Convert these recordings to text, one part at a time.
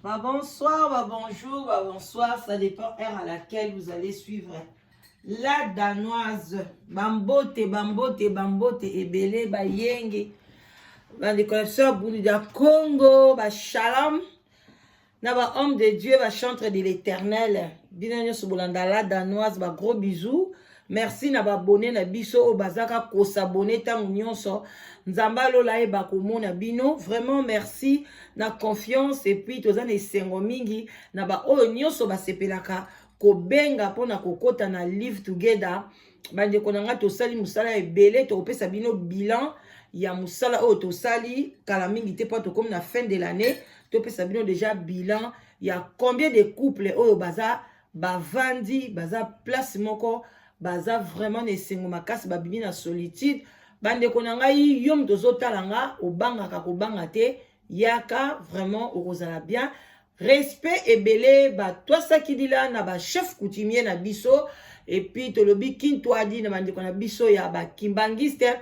Bah bonsoir, bah bonjour, bah bonsoir, ça dépend heure à laquelle vous allez suivre. La danoise, bambote, bambote, bambote, ebele, bayenge, bah des connaisseurs bouli da Congo, bah shalom, na ba homme de Dieu, bah chantre de l'éternel, binanyo subolanda la danoise, bah gros bisous. Merci na ba abonné na biso o bazaka ko s'abonner tangu nyonso nzamba lola e bakomona bino vraiment merci na confiance et puis tozana esengo mingi na ba oyo nyonso basepelaka kobenga mpona kokota na live together bandeko na nga tosali mosala ebele tokopesa bino bilan ya mosala oyo tosali kala mingi te mpo tokomi na fin de l'année topesa bino déjà bilan ya combien de couple oyo baza bavandi baza place moko baza vraiment na esengo makasi babimi na solitude bandeko na ngai yo moto ozotala nga obangaka kobanga te yaka vraiment okozala bien respect ebele batwasaki dila na bachef coutumier na biso epuis tolobi kintwadi na bandeko na biso ya bakimbangiste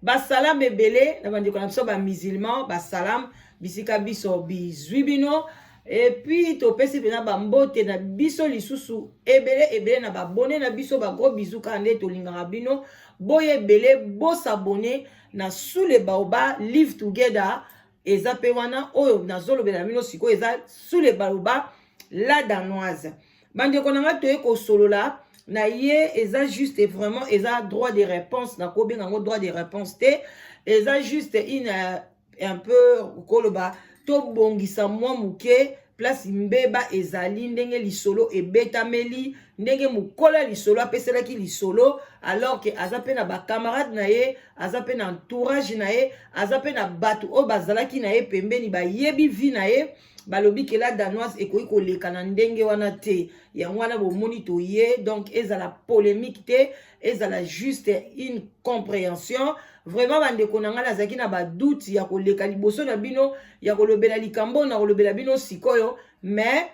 basalam ebele na bandeko na biso bamusulman basalam bisika biso bizwi bino epuis topesi mpena bambote na biso lisusu ebele ebele na babone na biso bagros bizu kaka nde tolingaka bino boye ebele bosabone na sule baoba live together eza pe wana oyo nazolobela bino sikoyo eza sule baoba la danoise bandeko na nga toye kosolola na ye eza juste vraiment eza droit de réponse nakobenga yango droit de réponse te eza juste un peu koloba tobongisa mwa muke place mbeba ezali ndenge lisolo ebetameli ndenge mukola lisolo apeselaki lisolo alors que aza pe na bakamarade na ye aza pe na entourage na ye aza pe na bato oyo bazalaki na ye pembeni bayebi vi na ye balobi ke la danoise ekoki koleka na ndenge wana te yango wana bomoni toye donc ezala polémique te ezala juste une compréhension vraiment bandeko na ngai nazalaki na badoute ya koleka liboso na bino ya kolobela likambo na kolobela bino sikoyo mais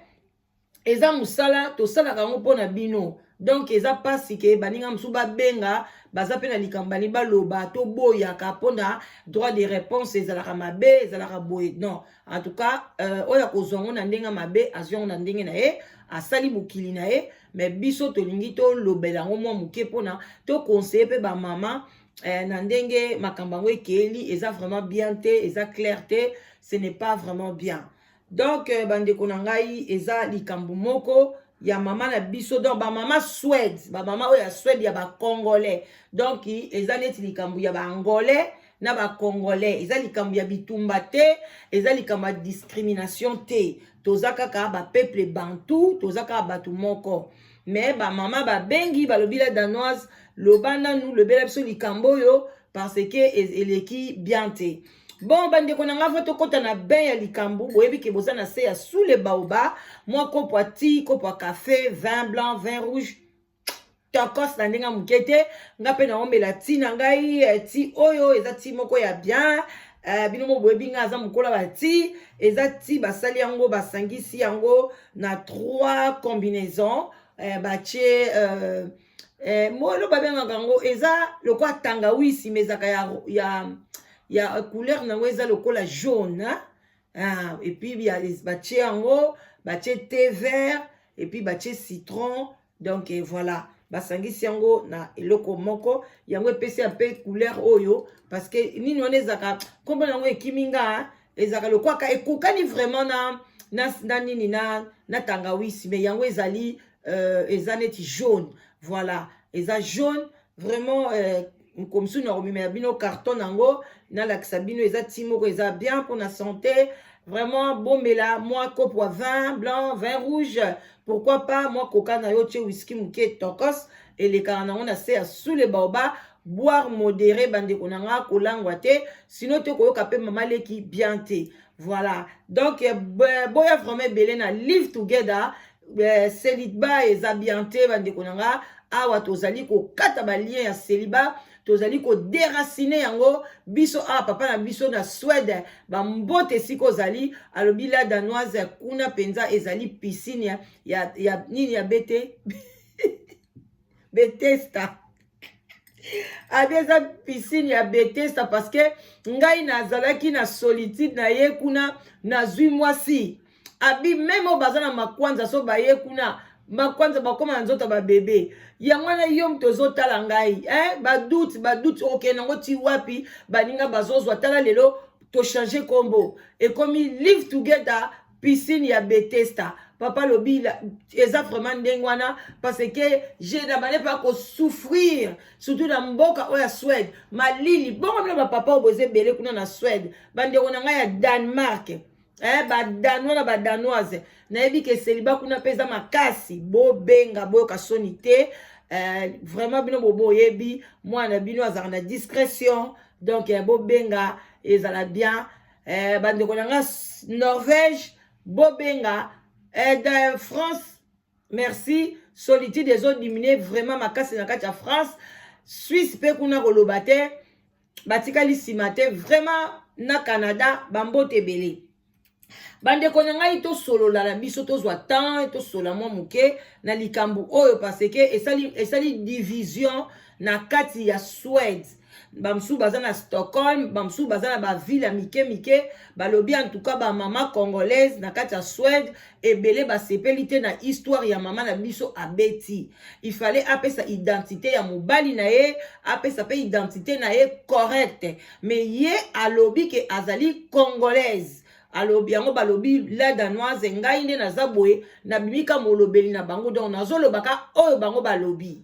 eza mosala tosalaka yango mpona bino donc eza pasi ke baninga mosusu babenga baza mpe na likambo bani baloba toboyaka mpona droit de réponse ezalaka mabe ezalaka boye non en tout cas oyo akozwa yango na ndenge mabe azwa yango na ndenge na ye asali mokili na ye mais biso tolingi tolobela yango mwa moke mpona tokonseye mpe bamama na ndenge makambo yango ekeli eza vraiment bien te eza clair te ce n'est pas vraiment bien donc bandeko na ngai eza likambo moko ya mama na biso donc bamama Suède bamama oyo ya Suède ya bacongolais donc eza neti likambo ya baangolais na bacongolais eza likambo ya bitumba te eza likambo ya discrimination te toza kaka bapeuple bantu toza kaka bato moko mais bamama babengi balobi la danoise loba nanu lobela biso likambo oyo parce que eleki bien te bon bandeko na nga fo tokota na bain ya likambo boyebi ke boza na se ya sous le baoba mwa kopo ya ti kopo ya café vin blanc vin rouge tokos na ndenge moke te nga mpe naomela ti na ngai ti oyo eza ti moko ya bien bino mo boyebi nga aza mokola bati eza ti basali yango basangisi yango na 3 combinaison batie molo babengaka yango eza lokwa tangawisi mais ezaka ya couleur nango eza lokola jaune et puis batie yango batie thé vert et puis batie citron donc voilà basangisi yango na eloko moko yango epesi un peu couleur oyo parce que nini wana ezaka kombo nango ekiminga ezaka lokwaka ekokani vraiment na nini na tangawisi mais yango ezali eza neti jaune voilà eza jaune vraiment comme si na komimela bino carton nango nalakisa bino eza ti moko eza bien pour la santé vraiment bomela moi kopo ya vin blanc vin rouge pourquoi pas moi coca na yo tie whisky moke tokos elekaka nango na se ya sous le baoba boire modéré bandeko na nga kolangwa te sinon te koyoka mpe mama leki bien te voilà donc boya vraiment ebele na live together celibat eza bien te bandeko na nga awa tozali kokata balien ya celibat tozali kodéracine yango biso awa papa na biso na Suède bambote esika ozali alobi la danoise kuna penza ezali piscine ya nini ya bete Bethesda abi eza piscine ya Bethesda parce que ngai nazalaki na solitude na ye kuna nazwi mwasi abi même au bazana makwanza so baye kuna makwanza bakoma nzoto ba bébé yangwana yom tozotala ngai ba doute OK nango ti wapi baninga bazozwa tala lelo to changer combo et comme live together piscine ya Bethesda papa lobi eza vraiment ndengwana parce que j'ai d'abord pas ko souffrir surtout dans mboka oya Suède malili bon ba papa oboze belé kuna na Suède bande ona nga ya Danemark ba danois na ba danoise na yebi ke célibat kuna pesa makasi bo benga boyo kasoni te vraiment bino bobo yebi moi na bino azara na discrétion donc bo benga ezala bien bande ko nga Norvège bo benga de France merci solitude des autres diminuer vraiment makasi na kati ya France Suisse pe kuna kolobate batikali simate vraiment na Canada bambote belé bande konanga ito solo la biso tozwa temps to sola mo muke na likambu oyo parce que esali division na kati ya Suède bamsu baza na Stockholm bamsu baza na ba ville mike balobi en tout cas ba mama congolaise na kati ya Suède ebele ba sepelité na histoire ya mama na biso abeti il fallait apesa identité ya mobali na ye apesa pe identité na ye correcte mais ye alobi ke azali congolaise alobi yango balobi la danoise ngai nde naza boye na bimika molobeli na bango donc nazolobaka oyo bango balobi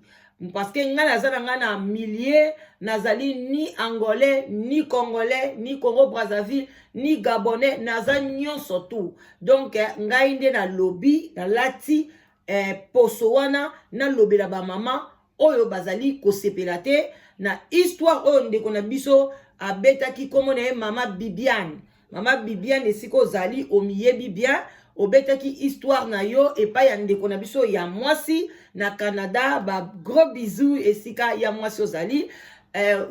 parce que ngai naza na ngai na millier nazali ni angolais ni congolais ni Congo Brazzaville ni gabonais naza nyonso tout donc ngai nde na lobi na lati poso wana na lobela ba mama oyo bazali kosepela te na histoire oyo ndeko na biso abetaki komo na ye mama Bibiane. Mama Bibiane esiko zali omiyebi bien obetaki histoire na yo epa ya ndeko na biso ya mwasi na Canada ba gros bisous esika ya mwasi ozali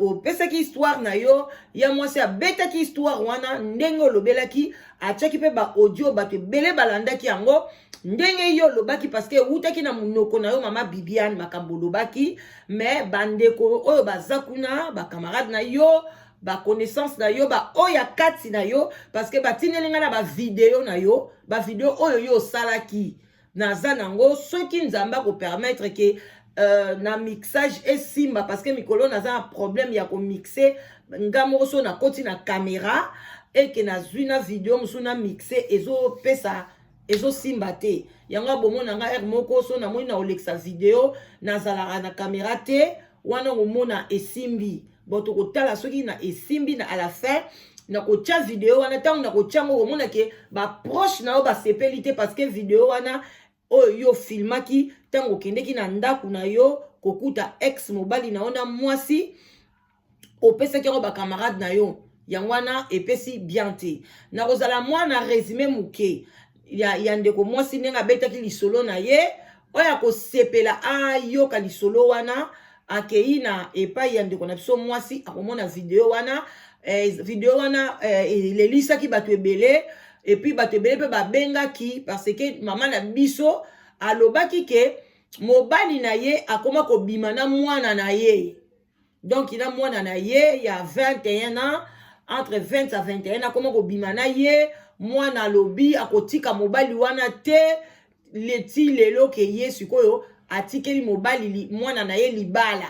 opesaki histoire na yo ya mwasi abetaki histoire wana ndenge olobelaki atiaki pe ba audio bato ebele balandaki yango ndenge yo lobaki parce que utaki na munoko na yo mama Bibiane makambo lobaki mais bandeko oyo baza kuna ba camarade na yo ba connaissance na yo ba oya kati na yo parce que batinelinga na ba vidéo na yo ba vidéo oyo yo salaki naza nango soki nzamba ko permettre que na mixage esimba parce que mikolo naza un problème ya ko mixer ngamo so na koti na caméra et que na zwina vidéo musuna mixer ezo pesa ezo simba te yanga bomona nga er moko so na moi na olexa vidéo nazala na caméra te wana ngomona esimbi boto kotala soki na esimbi na à la fin na kocha vidéo wana tango na kocha ngo mona ke ba proche na yo ba sepelité parce que vidéo wana oyo yo filmaki tango kendeki na ndaku na yo kokuta ex mobali na ona mwasi opesa ke ba camarade na yo yangwana epesi bien te na kozala mwana résumé muke ya ndeko mwasi nenga betaki lisolo na ye oya ko sepela ayoka lisolo wana akei na epai ya ndeko na biso mwasi akomona video wana lelisaki bato ebele et puis bato ebele pe babengaki parce que mama na biso alobaki ke mobali na ye akoma kobima na mwana na ye donc ina mwana na ye ya 21 ans entre 20 à 21 akoma kobima na ye mwana lobi akotika mobali wana te leti lelo ke ye sikoyo atikeli mobali mwana na ye libala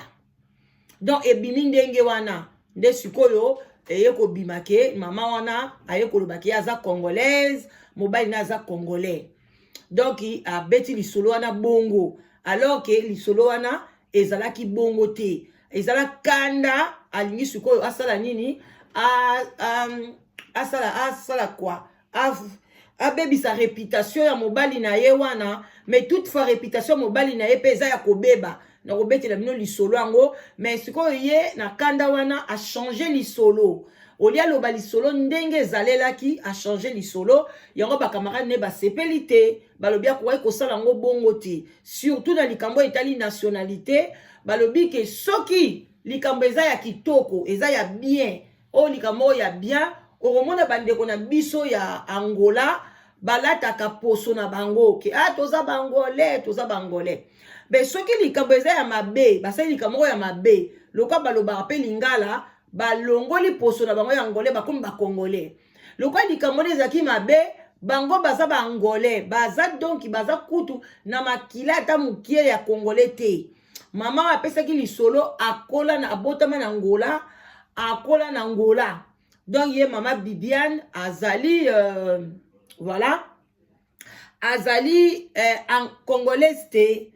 donc ebimi ndenge wana nde sikoyo eye kobima ke mama wana aye kolobaki aza congolaise mobali na aza congolais donc abeti lisolo wana bongo alors que lisolo wana ezalaki bongo te ezala kanda alingi sikoyo asala nini asala quoi abebisa réputation ya mobali na ye wana mais toutefois réputation mobali na ye peza ya kobeba na kobetela bino lisolo yango mais sikoyo ye na kanda wana a changer lisolo olia loba lisolo ndenge ezalelaki a changer lisolo yango ba camarade ne ba sepelité balobi akoki kosala yango bongo te surtout na likambo etali nationalité balobi ke soki likambo eza ya kitoko eza ya bien o likambo ya bien okomona bandeko na biso ya Angola balataka poso na bango ke toza bangolais mais soki likambo eza ya mabe basali likambo ya mabe lokwa balobaka pe lingala balongoli poso na bango ya Angolais bakomi ba Congolais lokwa likambo ezaki mabe bango baza ba angolais baza donc baza kutu na makila ata mukie ya congolais te mama apesaki lisolo akola na abotama na Angola akola na Angola donc ye mama Bibiane azali voilà azali en congolaise te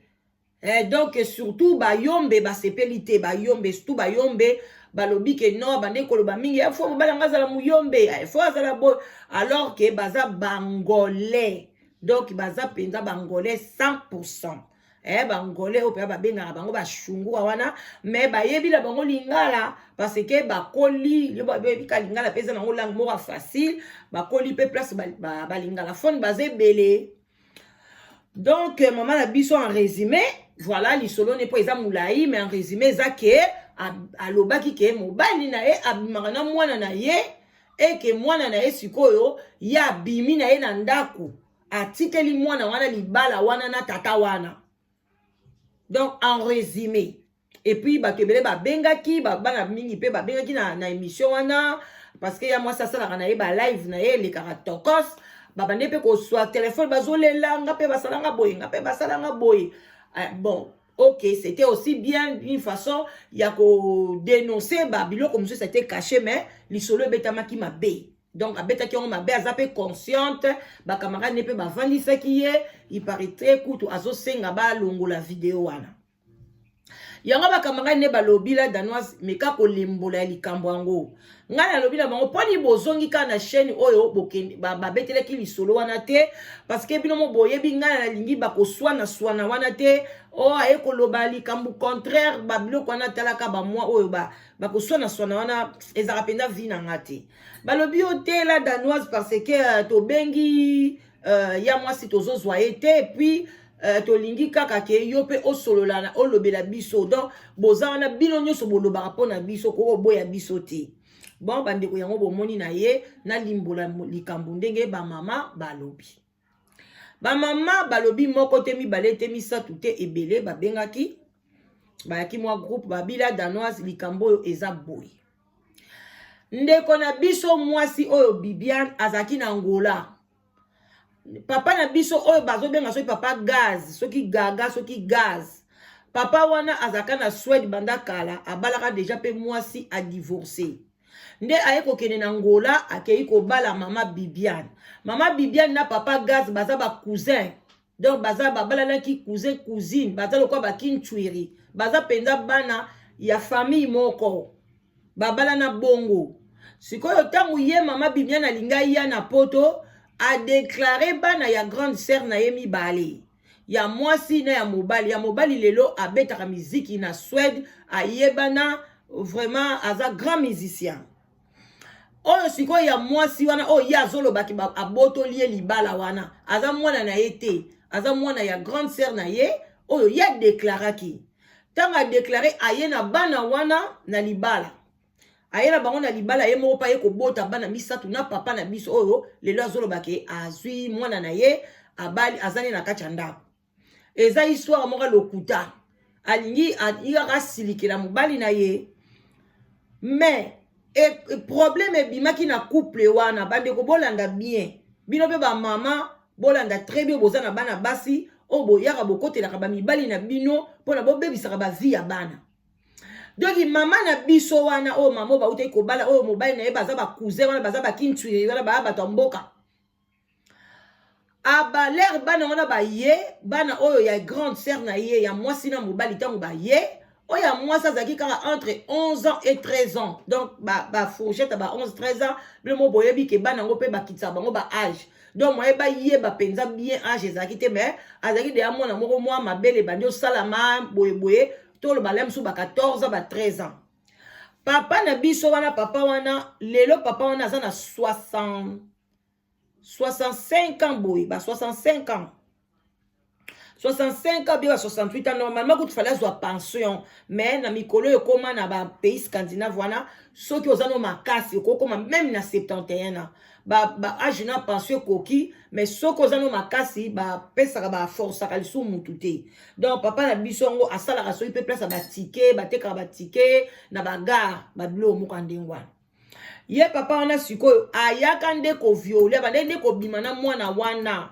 donc surtout bayombe basepeli te bayombe surtout bayombe balobi ke non bande koloba mingi faut balanga zala muyombe faut azala bo alors que baza bangolais donc baza penza bangolais 100% bangolais ope babengaka bango bashungura wana mais bayebi la bango lingala parce que bakoli bika lingala pesa nango langue moko facile bakoli pe place balingala fond baza ebele. Donc maman na biso en résumé voilà lisolo ne po eza mulai mais en résumé eza ke alobaki ke mobali na ye abimaka na mwana na ye et que mwana na ye sikoyo ya bimi na ye na ndako atikeli mwana wana libala wana na tata wana. Donc en résumé et puis bato ebele babengaki bana mingi pe babengaki na émission wana parce que ya moi ça sala na ye ba live na ye lekaka tokos babande pe ko soit téléphone bazolelanga pe basalanga boye nga pe basalanga boye bon. Ok, c'était aussi bien une façon il y a ko dénoncer babilo comme ça c'était caché mais lisolo betama ki mabe donc abeta ki on mabe azape consciente ba camarade ne pe ba vandisa ki ye il paraîtrait kutu azo senga ba longo la vidéo wana yango ba camarade ne ba lobila danoise meka ko lembola likambo yango ngana lobila bango poni bozongi ka na chaîne oyo bokende ba betele ki lisolo wana te parce que bino mo boye bi ngana lingi ba ko swana wana te o aye koloba likambo contraire babilo kwana talaka ba moi oyo ba ko swana wana ezaka penda vi na ngate balobi o te la danoise parce que to bengi ya moi si tozo zoye te puis tolingi kaka ke yo pe osolola na olobela biso donc boza wana bino nyoso boloba rapona biso ko boya biso te. Bon bandeko yango bomoni na ye na limbola likambo ndenge ba mama balobi. Ba mama balobi moko te mibale te misatu te ebele babengaki bayaki mwa groupe babila danoise likambo oyo eza boy. Ndeko na biso mwasi oyo Bibiane azaki na Angola. Papa na biso oyo bazobenga soki papa gaz soki gaga soki gaz. Papa wana azaka na Suède banda kala abalaka déjà pe mwasi a divorcé. Nde aye kokene na Angola akei ko bala mama Bibiane. Mama Bibiane na papa gaz baza ba cousin. Donc baza babala na ki cousin cousine baza lokwa ba kinchwiri. Baza penza bana ya famille moko. Babala na bongo. Sikoyo tangu ye mama Bibiane alinga ya na poto a déclaré bana ya grande sœur na ye mibale. Ya mwasi na ya mobali lelo abetaka miziki na Suède ayebana vraiment aza grand musicien. Oyo siko ya mwasi wana o ya zolo baki aboto liye libala wana aza mwana na ye te aza mwana ya grande sœur na ye oyo ya déclaraki tanga déclaré aye na bana wana na libala aye na bango na libala ye moko pa ye kobota bana misatu na papa na biso oyo lelo azolo baki azwi mwana na ye abali azani na kati ya ndako eza histoire moko lokuta alingi ayaka silikela mobali na ye mais problème ebimaki na couple wana bandeko bolanda bien bino pe ba mama bolanda très bien bozana bana basi o boyaka bokotelaka ba mibali na bino pona bobebisaka ba vie ya bana donc mama na biso wana o mama ba utai ko bala o mobali na ye baza ba cousin wana baza ba kinchwi wana ba bato mboka aba l'air bana wana ba ye bana oyo ya grande sœur na ye ya mwasi na mobali tango ba ye oh ya moi ça zaki kaka entre 11 ans et 13 ans donc ba fourchette ba 11 13 ans le mo boyebi ke bana ngo pe ba kitsa bango ba âge donc moi ba ye ba penza bien âge ezaki te mais azaki de amona moko moi mabele bandi salama boye to le balem sou ba 14 ans ba 13 ans papa na biso wana papa wana lelo papa wana azana 65 ans boye ba 65 ans 65 ans, bien 68 ans, normalement, il fallait avoir pension. Mais, dans les pays scandinaves, ceux qui ont ma casse, même dans 71 ans, âge na pension coquille, mais ceux qui ont ma casse, pesa ba force à sous mutute. Donc, papa na bisongo, à ça la il peut place à ticket, na ba gare, ba blo mukandingwa. ye papa wana sikoyo ayaka nde ko viole bande nde ko bimana mwana wana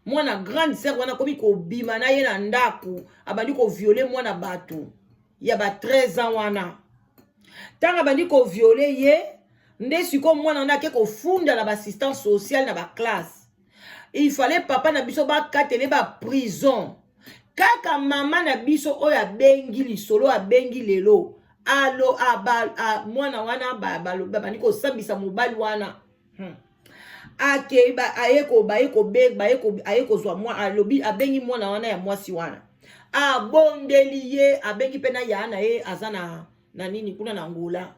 mwana grande sœur wana komi ko bimana ye na ndaku abandi ko viole mwana bato ya ba 13 ans wana tanga bandi ko viole ye nde sikoyo mwana wana ke ko funda na ba assistance sociale na ba classe il fallait papa na biso ba katele ba prison kaka mama na biso oyo abengi lisolo abengi lelo alo mwana wana bandi kosambisa mobali wana ake aye kozwa mwa alobi abengi mwana wana ya mwasi wana abondeli ye abengi mpe na ya na ye aza na nini kuna na ngula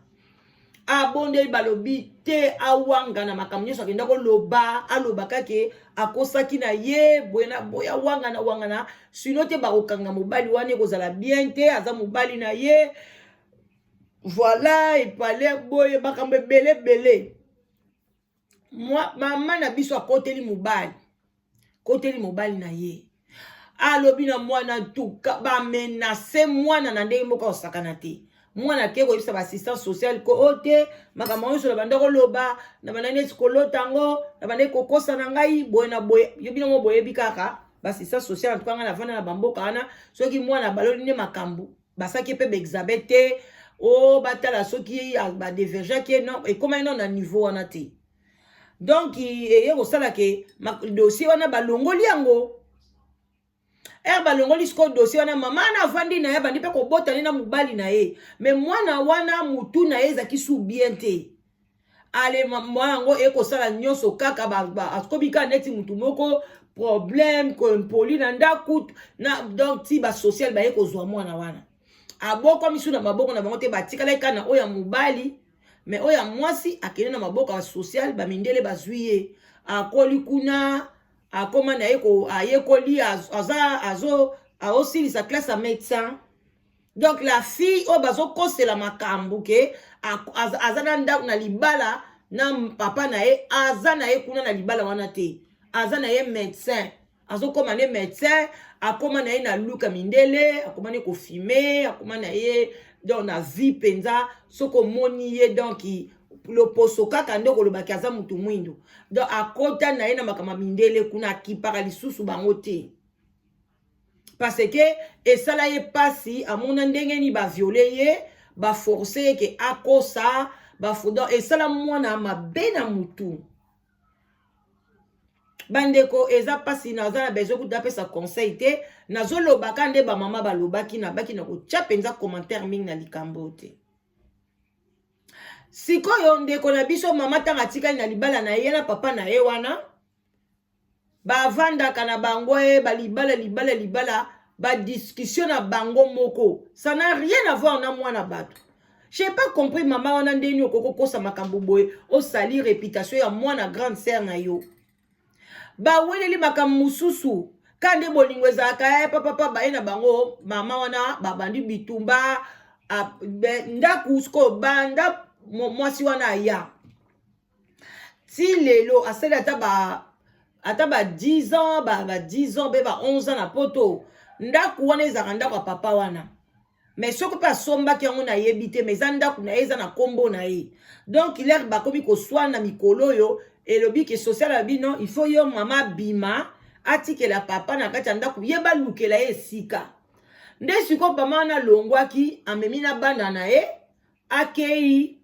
abondeli balobi te awanga na makambo nyonso akenda koloba aloba kake akosaki na ye boya wangana sino te bakokanga mobali wana ekozala bien te aza mobali na ye voilà epale boye makambo ebele mama na biso akoteli mobali na ye alobi na mwana tuka bamenase mwana na ndenge moko osakana te mwana ke koyebisa baassistance sociale ko ote makambo nyonso na banda koloba na banda neti kolotango na banda kokosa na ngai boye na boye yo bino mo boyebi kaka baassistance sociale antuka ngai na vanda na bamboka wana soki mwana baloli nde makambo basaki mpe baexamen te o batala soki badevergeaki non ekomai no na niveau wana te donc eye kosala ke dossier wana balongoli yango balongoli siko dossier wana mama na vandi na ye bandi mpe kobotani na mobali na ye me mwana wana mutu na ye ezaki su bien te ale mwana yango ekosala nyonso kaka akobika neti mutu moko problème kompoli na ndaku na donc ti basocial baye kozwa mwana wana aboko misu na maboko na bango te batikala eka na oya mobali me oya mwasi akende na maboko ya social bamindele bazwi ye akoli kuna akoma na ye ayekoli aosilisa classe ya médecin donc la fille oyo bazokosela makambo ke aza na ndako na libala na papa na ye aza na ye kuna na libala wana te aza na ye médecin azokoma ne médecin akoma na ye na luka mindele akoma ne kofime akoma na ye donc na vie penza soko moni ye donc loposo kaka nde kolobaki aza mutu mwindo donc akota na ye na makama mindele kuna akipaka lisusu bango te parce que esala ye pasi amona ndenge ni baviole ye baforce ye ke akosa donc esala mwana mabe na mutu bandeko eza pasi naza na besoin kuta pesa conseil te nazolobaka nde bamama balobaki na baki na kotia penza commentaire mingi na likambo te sikoyo ndeko na biso mama tanga tikali na libala na ye na papa na ye wana bavandaka na bango ye balibala badiscussion na bango moko ça n'a rien à voir na mwana bato j'ai pas compris mama wana ndeni okokokosa makambo boye osali réputation ya mwana grande sœur na yo baweleli makambo mosusu kande bolingo ezalaka papa baye na bango mama wana babandi bitumba ndaku siko banda mwasi wana aya ti lelo asali ata ba 10 ans ba 10 ans be ba 11 ans na poto ndaku wana ezalaka ndako ya papa wana mais soki mpe asombaki yango nayebi te mais eza ndaku na ye eza na kombo na ye donc ilere bakomi koswana mikolo oyo elobi ke social ya bino il faut yo mama bima atikela papa na kati ya ndaku ye balukela ye esika nde siko mama wana alongwaki amemi na banda na ye akei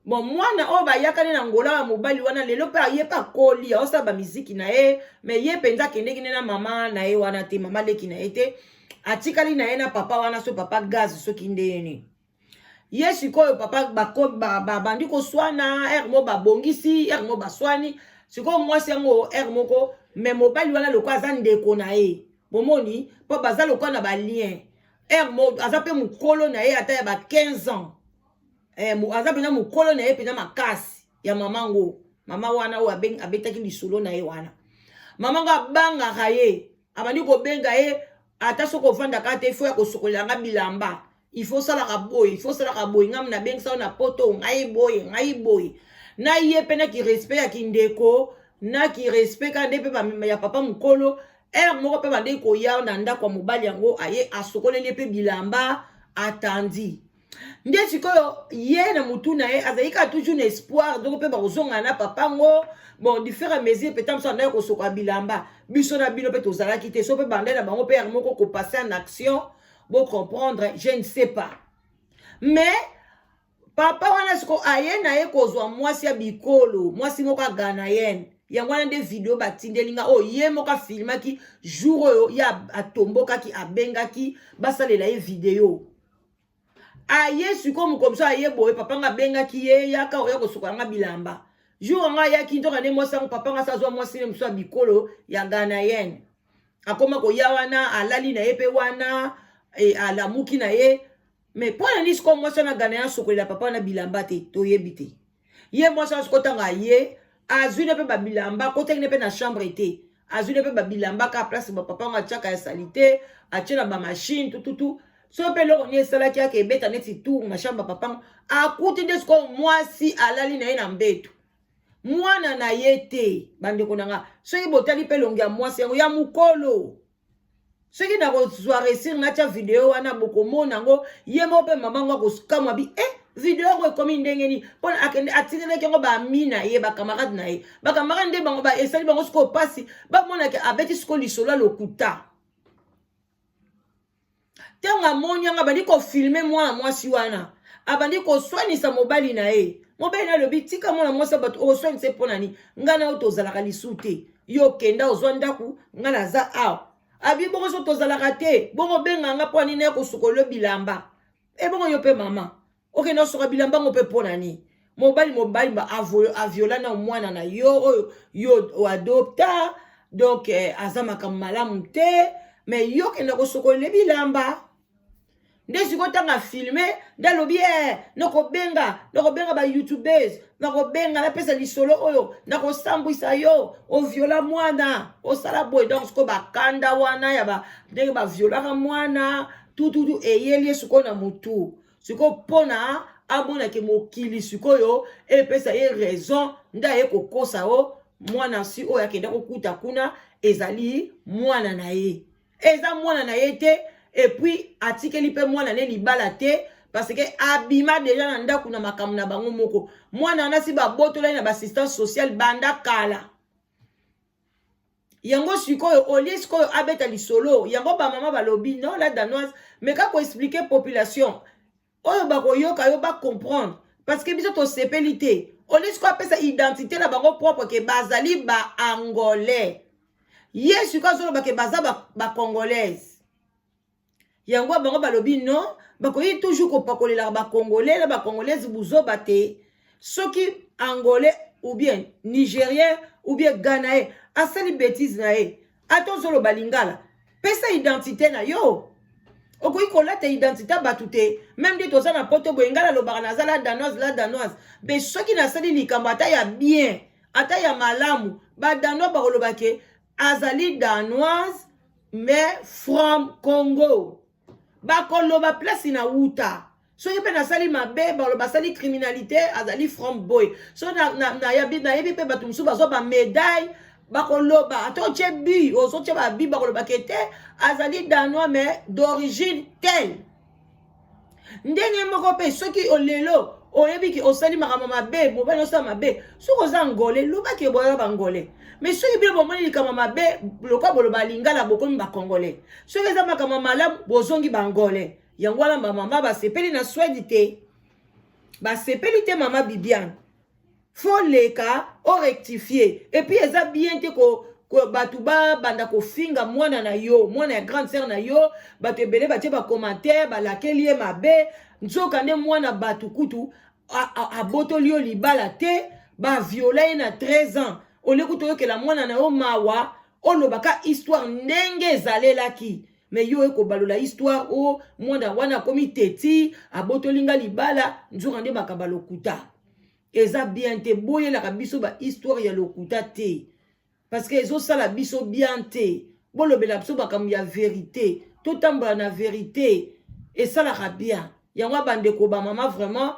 bon mwana oyo bayakani na ngola ya mobali wana lelo mpe ye mpe akoli aosala bamiziki na ye me ye mpenza akendeki ne na mama na ye wana te mama leki na ye te atikali na ye na papa wana so papa gaz soki ndeni ye sikoyo papa bandi koswana ere mo babongisi ere mo baswani sikoyo mwasi yango ere moko me mobali wana loko aza ndeko na ye bomoni mpo baza loko na balien ere mo aza mpe mokolo na ye ata ya ba 15 ans aza pena mokolo na ye pena makasi ya mamango mama wana oyo abetaki lisolo na ye wana mamango abangaka ye abandi kobenga ye ata soko ovandaka te ifo ya kosokolelanga bilamba ifo salaka boye ngam na bengisa na poto ngai boye na ye pena ki respect ya kindeko na ki respect ka nde pe ya papa mokolo moko pe bande koya na ndako ya mobali yango aye asokoleli pe bilamba atandi Nde sikoyo ye na mutu na ye azalika toujours na espoir donc pe bakozonga na papa ngo bon du fur et à mesure peut-être ça na kosoka bilamba biso na bino pe tozalaki te so pe bande na bango pe moko ko passer en action bon comprendre je ne sais pas mais papa wana siko aye na ye kozwa mwasi ya bikolo mwasi moko agana yen yango wana nde video batindelinga o ye moko filmaki jour oyo ya atombokaki abengaki basalela ye video aye siko mukomso aye boye papa nga bengaki ye yaka oya kosuka nga bilamba jour nga yaki ntoka ne mwasi yango papa nga sazwa mwasi ne mso ya bikolo ya gana yen akoma koya wana alali na ye pe wana alamuki na ye mais pour la nice comme moi ça na gagné un sokolela papa na bilamba te to yebite ye moi ça ko tanga ye azu ne pe ba bilamba ko tenge ne pe na chambre te azu ne pe ba bilamba ka place ba papa nga tchaka ya salite a tchela ba machine tout so pe lo ni sala kia ke beta neti tour na chambre papa a kuti de ko moi si alali na ye na mbeto mwana na ye te bande ko nanga so yebotali pe longia moi se ya mukolo ce qui n'a pas réussi na tia vidéo wana bokomona ngo yemo pe mama ngo koskama bi vidéo ngo komi ndengeni pona akende atinele ke ngo ba mina ye ba camarade na ye ba camarade nde bango ba esali bango sko pasi ba mona ke abeti sko lisolo lokuta tenga monya nga bandi ko filmer moi si wana abandi ko soinisa mobali na ye mobali na lobi tika mona mwasa bato o soinise pona ni ngana otozala kalisute yo kenda ozwanda ku ngana za a abi bongo so tozalaka te bongo benganga po nini ekosukolo bilamba bongo yo pe mama oke na soka bilamba ngo pe pona ni mobali ba aviola na mwana na yo yo adopta donc azamaka malamu te mais yo ke na kosukolo bilamba nde sikotanga filmer ndalobi noko benga ba youtubers nako benga na pesa lisolo oyo nako sambwisa yo o viola mwana o sala boy donc ko bakanda wana ya ba ndenge ba viola mwana tout eyeli siko na mutu siko pona abona ke mokili sikoyo e pesa ye raison nda ye kokosa o mwana si oyo akenda kokuta kuna ezali mwana na ye eza mwana na ye te. Et puis, atikeli pe mwana ne libala te parce que abima déjà na ndako na makamu na bango moko. Mwana na si ba botola na ba assistance sociale banda kala. Yango sikoyo olie sikoyo abeta lisolo. Yango ba mama ba lobi non la danoise mais ka ko expliquer population. Oyo ba ko yoka yo ba comprendre parce que biso to sepelité. Olie sikoyo pesa identité na bango propre ke bazali ba angolais. Yes sikoyo solo ba ke baza ba congolaise. Yango bango balobi non bakoyi toujours kopakolela ba congolais na ba congolaise buzo bate soki angolais ou bien nigérien ou bien ghanéen asali bêtise na ye atozolo balingala pesa identité na yo okoyi kolata identité batute même dit toza na poto boyengala lobaka naza la danoise be soki nasali likambo ata ya bien ata ya malamu ba danois bakolobake azali danoise mais from Congo bakoloba place na wuta so yepe na sali mabe baloba sali criminalité azali from boy so na yebi pe batu musu bazo ba médaille bakoloba ato chebi ozo cheba bi bakoloba kete azali danois mais d'origine telle ndenge moko pe soki olelo oyebi ki osali makama mabe mobali osala mabe soko za ngole loba ke boya bangole mais soki bino bomoni likama mabe loka boloba lingala bokomi ba congolais soki eza makama malamu bozongi bangole yango wana mama basepeli na swedi te basepeli te mama Bibiane faut leka o rectifier et puis eza bien te ko batu ba banda ko finga mwana na yo mwana ya grande sœur na yo batu ebele batie ba commentaire balakeli ye mabe nzoka nde mwana batu kutu abotoli yo libala te ba violer na 13 ans ole kutu yo ke la mwana na yo mawa olobaka histoire ndenge ezalelaki mais yo eko balola histoire o mwana wana komi teti abotolinga libala nzoka nde bakaba lokuta eza bien te boyelaka biso ba histoire ya lokuta te parce que ezo sala biso bien te bolobela biso bakamu ya vérité totambola na vérité esalaka bien yango bandeko ba mama vraiment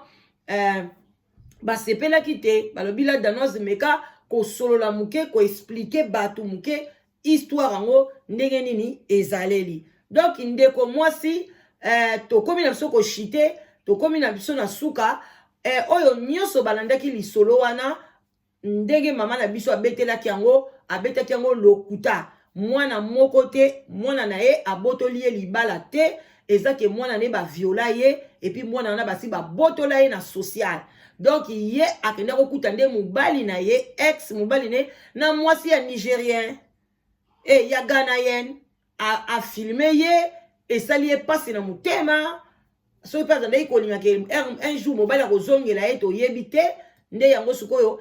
basepelaki te balobi la danoise meka kosolola muke ko expliquer batu muke histoire yango ndenge nini ezaleli donc ndeko mwasi tokomi na biso koshite tokomi na biso na suka oyo nyonso balandaki lisolo wana ndenge mama na biso abetelaki yango lokuta mwana moko te mwana na ye abotoli ye libala te ezake mwana ne ba viola ye et puis mwana wana basi ba botola ye na social donc ye akende kokuta nde mobali na ye ex mobali ne na mwasi ya Nigérien ya Ghanaienne a filmé ye esali ye pasi na motema so pas ndai kolinga ke un jour mobali akozongela ye to yebite nde yango sikoyo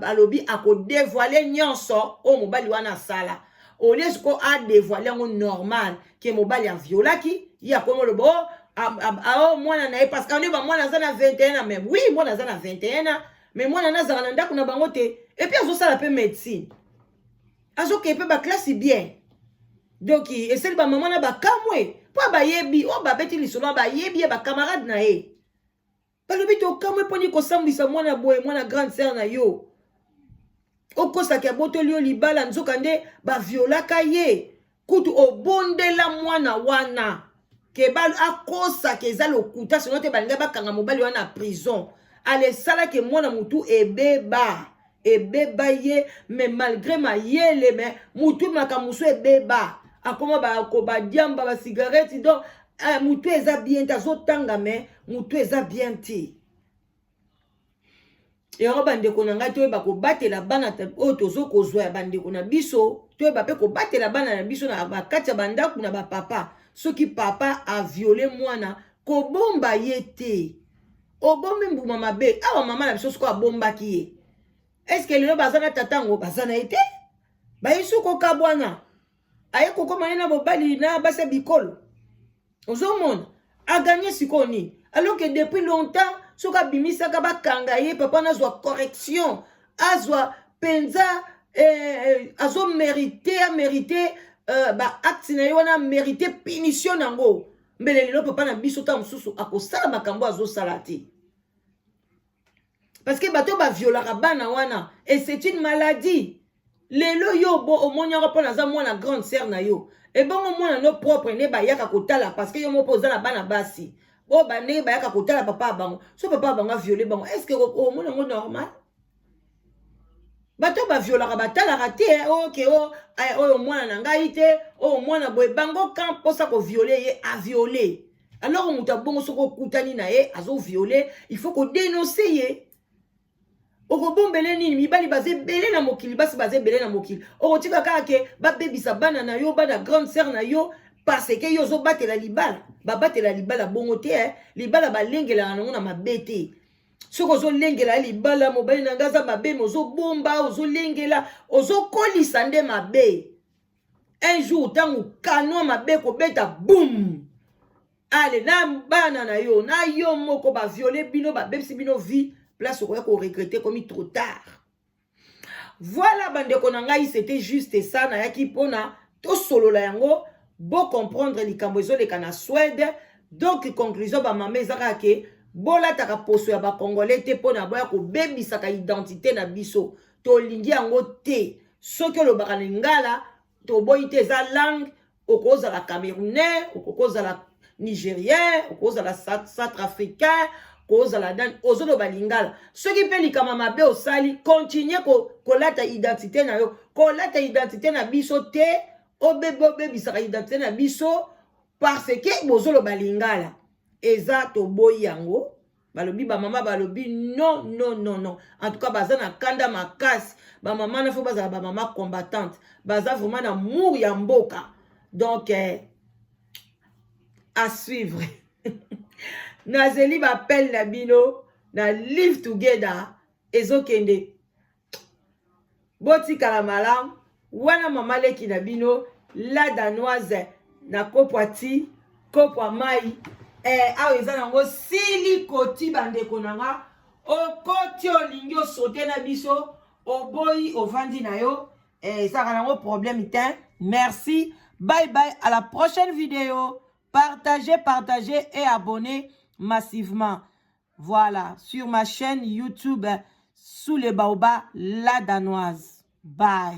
alobi akodévoiler nyonso o mobali wana sala au lieu siko a dévoiler ngo normal ke mobali a violaki ya komo le bo mwana na ye parce que on ba mwana za na 21 même oui mwana za na 21 mais mwana na za na ndako na bango te et puis azo sala pe médecine azo ke pe ba classe bien donc eseli ba maman na ba kamwe po ba yebi o ba beti lisolo ba yebi ba camarade na ye balobi to kamwe poni ko sambisa mwana boye mwana grande sœur na yo okosa ke botoli yo libala nzoka nde ba violaka ye kutu obondela mwana wana ke bal akosa ke za lokuta sinon te balinga bakanga mobali wana prison ale sala ke mwana mutu ebeba ye mais malgré mayele mais mutu makamusu ebeba akoma ba diamba ba cigarette donc mutu eza bien tazo tanga mais mutu eza bien ti yango bandeko na ngai toyeba kobatela bana oyo tozokozwa ya bandeko na biso toyeba mpe kobatela bana na biso na bakati ya bandako na bapapa soki papa a violé mwana kobomba ye te obombi mbuma mabe awa mama na biso soko abombaki ye eske lelo baza na tatango baza na ye te bayesu koka bwana aye kokoma ye na bobali na basi bikolo ozomona aganye sikoyo nini alors que depuis longtemps soka bimisaka bakanga ye papa nazwa correction azwa penza azo mérité ba acte na ye wana mérité punition nango mbele lelo papa na biso ta mosusu akosala makambo azosala te parce que bato ba violaka bana wana et c'est une maladie lelo yo bo omonyaka mpo naza mwana grande sœur na yo ebongo mwana no propre ne bayaka kotala parce que yo moko oza na bana basi o bane bayaka kotala papa bango so papa bango a violé bango est-ce que o mona ngo normal bato ba violaka batalaka te ok oyo mwana na ngai te o mwana boye bango quand posa ko violer ye a violer alors muta bongo soko kutani na ye azo violer il faut ko dénoncer ye okobombele nini mibali baze belé na mokili basi baze belé na mokili okotika kaka ke babebisa bana na yo bana grande sœur na yo parce que yo zo batela libala babatela libala bongo te libala balengela nango na mabete soko zo lengela libala mobali na ngaza mabe mozo bomba ozo lengela ozo kolisa nde mabe un jour tangu kanwa mabe ko beta boum allez na bana na yo moko ba violer bino ba bebisi bino vie place où on regrettait comme trop tard. Voilà bandeko na ngai c'était juste ça na yaki pona to solo la yango bo comprendre likambo ezo leka na Suède donc conclusion ba mama ezaka ke bola taka poso ya ba congolais te pona boya ko bebisa ka identité na biso to lingi yango te soki lo baka ngala to boyi te za langue okoza la camerounais okoza la nigérien okoza la centrafricain koza la dan ozolo balingala soki pe likama mabe osali continuer ko lata identité na yo ko lata identité na biso te obebe bisaka identité na biso parce que bozolo balingala eza to boyi yango balobi ba mama balobi non en tout cas baza na kanda makasi ba mama na fo baza ba mama combattante baza vraiment na mour ya mboka donc à suivre. Nazeli bapel na bino na live together ezokende botika malam wana mama leki na bino la danoise na kopwati kopwa mai awa eza nango sili koti bandeko nanga okoti olingi osote na biso oboyi ovandi na yo ezaka nango problème te. Merci, bye bye, à la prochaine vidéo. Partagez et abonnez massivement. Voilà, sur ma chaîne YouTube, sous les baobas, la danoise. Bye.